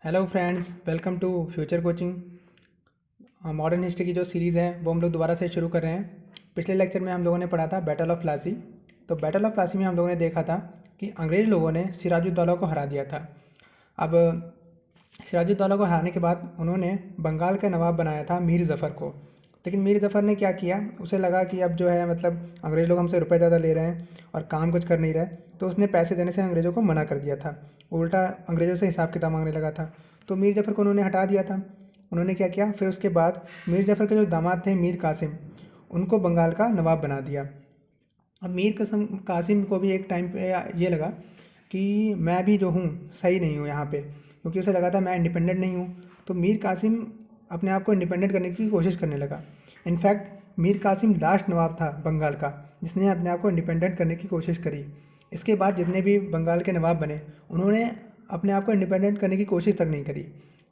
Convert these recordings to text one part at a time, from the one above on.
Hello friends, welcome to future coaching. Modern history की जो series है वो हम लोग दोबारा से शुरू कर रहे हैं। पिछले लेक्चर में हम लोगों ने पढ़ा था बैटल ऑफ प्लासी। तो बैटल ऑफ प्लासी में हम लोगों ने देखा था कि अंग्रेज़ लोगों ने सिराजुद्दौला को हरा दिया था। अब सिराजुद्दौला को हराने के बाद उन्होंने बंगाल का नवाब बनाया था मीर ज़फ़र को। लेकिन मीर ज़फ़र ने क्या किया, उसे लगा कि अब जो है मतलब अंग्रेज़ लोग हमसे रुपए ज़्यादा ले रहे हैं और काम कुछ कर नहीं रहे, तो उसने पैसे देने से अंग्रेज़ों को मना कर दिया था। उल्टा अंग्रेज़ों से हिसाब किताब मांगने लगा था। तो मीर ज़फ़र को उन्होंने हटा दिया था। उन्होंने क्या किया, फिर उसके बाद मीर ज़फ़र के जो दामाद थे मीर कासिम, उनको बंगाल का नवाब बना दिया। अब मीर कसम कासिम को भी एक टाइम पे ये लगा कि मैं भी जो हूँ सही नहीं हूँ यहाँ पे, क्योंकि उसे लगा था मैं इंडिपेंडेंट नहीं हूँ। तो मीर कासिम अपने आप को इंडिपेंडेंट करने की कोशिश करने लगा। इनफैक्ट मीर कासिम लास्ट नवाब था बंगाल का जिसने अपने आप को इंडिपेंडेंट करने की कोशिश करी। इसके बाद जितने भी बंगाल के नवाब बने उन्होंने अपने आप को इंडिपेंडेंट करने की कोशिश तक नहीं करी।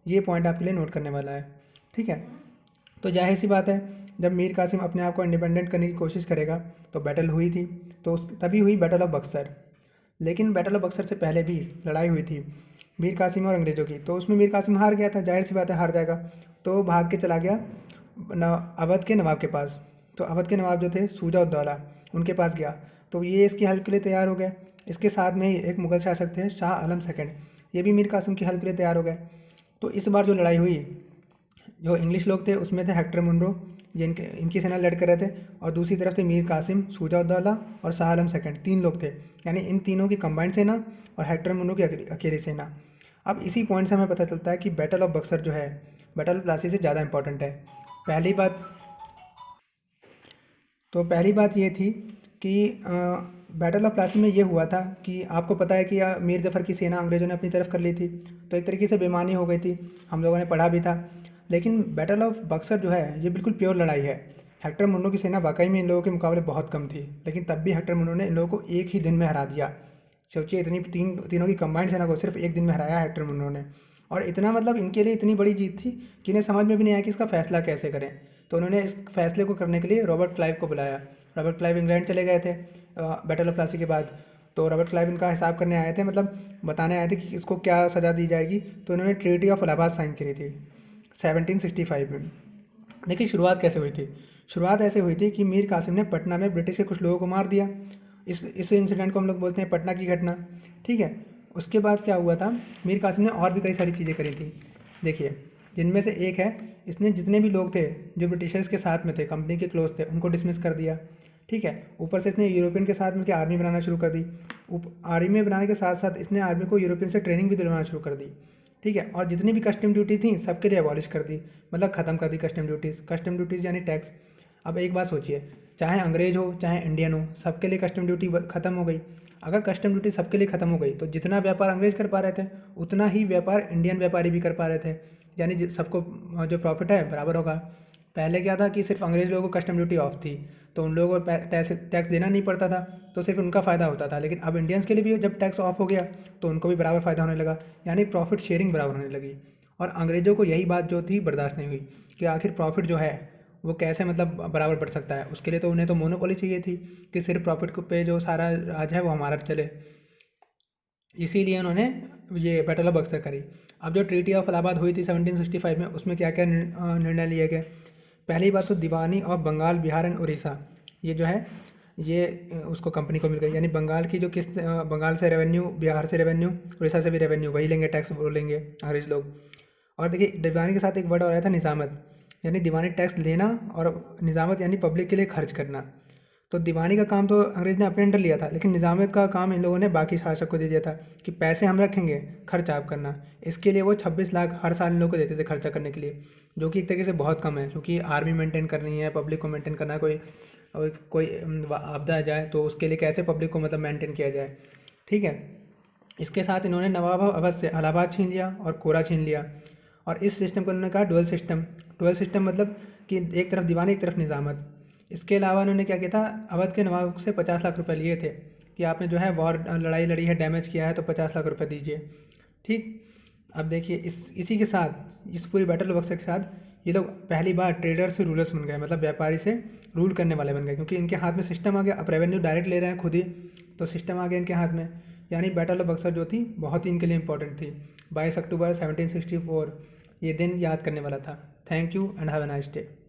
ये पॉइंट आपके लिए नोट करने वाला है, ठीक है। तो जाहिर सी बात है, जब मीर कासिम अपने आप को इंडिपेंडेंट करने की कोशिश करेगा तो बैटल हुई थी, तो तभी हुई बैटल ऑफ बक्सर। लेकिन बैटल ऑफ बक्सर से पहले भी लड़ाई हुई थी मीर कासिम और अंग्रेज़ों की, तो उसमें मीर कासिम हार गया था। जाहिर सी बात है हार जाएगा, तो भाग के चला गया अवध के नवाब के पास। तो अवध के नवाब जो थे सूजा उद्दौला, उनके पास गया। तो ये इसकी हेल्प के लिए तैयार हो गए। इसके साथ में ही एक मुगल शासक थे शाह आलम सेकंड, ये भी मीर कासिम की हेल्प के लिए तैयार हो गए। तो इस बार जो लड़ाई हुई, जो इंग्लिश लोग थे उसमें थे हेक्टर मुनरो, ये इनकी सेना लड़ कर रहे थे, और दूसरी तरफ थे मीर कासिम, शुजा-उद-दौला और शाह आलम सेकंड, तीन लोग थे। यानी इन तीनों की कंबाइंड सेना और हेक्टर मुनरो की अकेली सेना। अब इसी पॉइंट से हमें पता चलता है कि बैटल ऑफ बक्सर जो है बैटल ऑफ प्लासी से ज़्यादा इंपॉर्टेंट है। पहली बात पहली बात ये थी कि बैटल ऑफ प्लासी में ये हुआ था कि आपको पता है कि मीर ज़फ़र की सेना अंग्रेज़ों ने अपनी तरफ कर ली थी, तो एक तरीके से बेईमानी हो गई थी, हम लोगों ने पढ़ा भी था। लेकिन बैटल ऑफ बक्सर जो है ये बिल्कुल प्योर लड़ाई है। हेक्टर मुन्नो की सेना वाकई में इन लोगों के मुकाबले बहुत कम थी, लेकिन तब भी हेक्टर मुन्नो ने इन लोगों को एक ही दिन में हरा दिया। सोचिए, इतनी तीनों की कंबाइंड सेना को सिर्फ एक दिन में हराया हेक्टर मुन्नो ने। और इतना मतलब इनके लिए इतनी बड़ी जीत थी कि इन्हें समझ में भी नहीं आया कि इसका फैसला कैसे करें। तो उन्होंने इस फैसले को करने के लिए रॉबर्ट क्लाइव को बुलाया। रॉबर्ट क्लाइव इंग्लैंड चले गए थे बैटल ऑफ प्लासी के बाद। तो रॉबर्ट क्लाइव इनका हिसाब करने आए थे, मतलब बताने आए थे कि इसको क्या सज़ा दी जाएगी। तो इन्होंने ट्रीटी ऑफ इलाहाबाद साइन करी थी 1765 में। देखिए शुरुआत कैसे हुई थी। शुरुआत ऐसे हुई थी कि मीर कासिम ने पटना में ब्रिटिश के कुछ लोगों को मार दिया। इस इंसिडेंट को हम लोग बोलते हैं पटना की घटना, ठीक है। उसके बाद क्या हुआ था, मीर कासिम ने और भी कई सारी चीज़ें करी थी। देखिए, जिनमें से एक है, इसने जितने भी लोग थे जो ब्रिटिशर्स के साथ में थे, कंपनी के क्लोज थे, उनको डिसमिस कर दिया, ठीक है। ऊपर से इसने यूरोपियन के साथ मिलकर आर्मी बनाना शुरू कर दी। आर्मी बनाने के साथ साथ इसने आर्मी को यूरोपियन से ट्रेनिंग भी दिलवाना शुरू कर दी, ठीक है। और जितनी भी कस्टम ड्यूटी थी सबके लिए अबॉलिश कर दी, मतलब ख़त्म कर दी कस्टम ड्यूटीज़ यानी टैक्स। अब एक बात सोचिए, चाहे अंग्रेज हो चाहे इंडियन हो, सबके लिए कस्टम ड्यूटी ख़त्म हो गई। अगर कस्टम ड्यूटी सबके लिए ख़त्म हो गई तो जितना व्यापार अंग्रेज कर पा रहे थे उतना ही व्यापार इंडियन व्यापारी भी कर पा रहे थे, यानी सबको जो प्रॉफिट है बराबर होगा। पहले क्या था कि सिर्फ अंग्रेज लोगों को कस्टम ड्यूटी ऑफ थी, तो उन लोगों को टैक्स देना नहीं पड़ता था, तो सिर्फ उनका फ़ायदा होता था। लेकिन अब इंडियंस के लिए भी जब टैक्स ऑफ हो गया तो उनको भी बराबर फ़ायदा होने लगा, यानी प्रॉफिट शेयरिंग बराबर होने लगी। और अंग्रेज़ों को यही बात जो थी बर्दाश्त नहीं हुई कि आखिर प्रॉफिट जो है वो कैसे मतलब बराबर बढ़ सकता है। उसके लिए तो उन्हें तो मोनोपोली चाहिए थी कि सिर्फ प्रॉफिट पे जो सारा राज है वो हमारा चले। इसीलिए उन्होंने ये बैटल ऑफ बक्सर करी। अब जो ट्रीटी ऑफ इलाहाबाद हुई थी 1765 में, उसमें क्या क्या निर्णय लिए गए। पहली बात तो दीवानी ऑफ बंगाल बिहार एंड उड़ीसा, ये जो है ये उसको कंपनी को मिल गई। यानी बंगाल की जो किस्त, बंगाल से रेवेन्यू, बिहार से रेवेन्यू, उड़ीसा से भी रेवेन्यू वही लेंगे, टैक्स वो लेंगे अंग्रेज लोग। और देखिए दीवानी के साथ एक वर्ड और आया था निज़ामत, यानी दीवानी टैक्स लेना, और निज़ामत यानी पब्लिक के लिए खर्च करना। तो दीवानी का काम तो अंग्रेज ने अपने अंडर लिया था, लेकिन निज़ामियत का काम इन लोगों ने बाकी शासक को दे दिया था कि पैसे हम रखेंगे, खर्च आप करना। इसके लिए वो 26 लाख हर साल इन लोगों को देते थे खर्चा करने के लिए, जो कि एक तरीके से बहुत कम है, क्योंकि आर्मी मेंटेन करनी है, पब्लिक को मेंटेन करना है। कोई आपदा आ जाए तो उसके लिए कैसे पब्लिक को मतलब मेंटेन किया जाए, ठीक है। इसके साथ इन्होंने नवाब अवध से इलाहाबाद छीन लिया और कोरा छीन लिया। और इस सिस्टम को इन्होंने कहा डुअल सिस्टम, मतलब कि एक तरफ दीवानी एक तरफ निज़ामत। इसके अलावा उन्होंने क्या किया था, अवध के नवाब से 50 लाख रुपए लिए थे कि आपने जो है लड़ाई लड़ी है, डैमेज किया है, तो 50 लाख रुपए दीजिए, ठीक। अब देखिए इसी के साथ, इस पूरी बैटल ऑफ बक्सर के साथ ये लोग पहली बार ट्रेडर से रूलर्स बन गए, मतलब व्यापारी से रूल करने वाले बन गए, क्योंकि इनके हाथ में सिस्टम आ गया। अब रेवेन्यू डायरेक्ट ले रहे हैं खुद ही, तो सिस्टम आ गया इनके हाथ में। यानी बैटल ऑफ बक्सर जो थी बहुत ही इनके लिए इंपॉर्टेंट थी। 22 अक्टूबर 1764 ये दिन याद करने वाला था। Thank you and have a nice day.